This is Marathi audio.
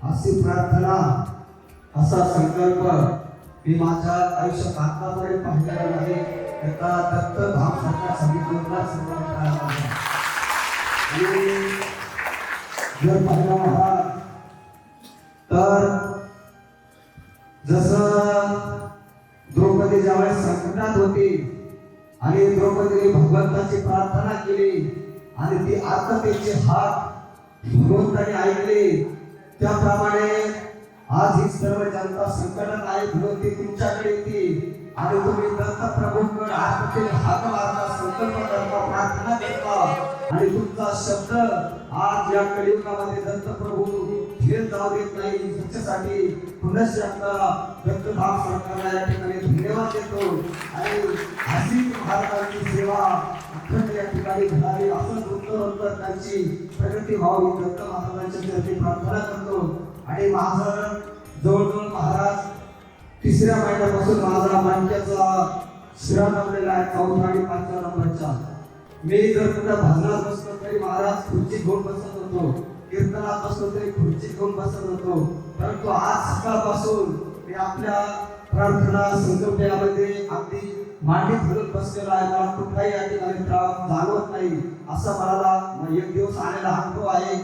अशी प्रार्थना असा संकल्प मी माझ्या आयुष्यात आतापर्यंत पाहिलेला नाही. एका दत्तधाम सारख्या समितीला सुरुवात करायला आणि जर पाहिलं महाराज तर जसं द्रौपदी ज्यावेळेस संकटात होती आणि द्रौपदीने भगवंताची प्रार्थना केली आणि ती आत्मतेचे हात भगवंताने ऐकले, त्याप्रमाणे आज ही सर्व जनता संकटात आहे म्हणून ती तुमच्याकडे येते आणि तुम्ही दत्त प्रभूंकडे आत्मतेने हात मारता, संकल्प करता, प्रार्थना करता आणि तुमचा शब्द आज या कलियुगामध्ये दत्त प्रभू घेत जाऊ देत नाही. त्याच्यासाठी पुन्हा एकदा दत्तधाम सरकारला या ठिकाणी धन्यवाद देतो आणि अशी भारताची सेवा अखंड या ठिकाणी घडावी असंच उत्तर त्यांची प्रगती व्हावी दत्त महाराजांच्या चरणी प्रार्थना करतो. आणि माझं जवळजवळ महाराज तिसऱ्या महिन्यापासून माझा मानक्याचा शिरा जमलेला आहे 4 आणि 5 नंबरचा. मी जर कुठं भजनात बसलो तरी महाराज खुर्ची घेऊन बसत होतो, कीर्तनात बसलो तरी खुर्ची घेऊन बसत होतो. परंतु आज सकाळपासून मी आपल्या प्रार्थना संकल्पनामध्ये अगदी मांडी घालून बसलेला आहे. मला कुठलाही या ठिकाणी त्रास जाणवत नाही. असा मला एक दिवस आलेला अनुभव आहे.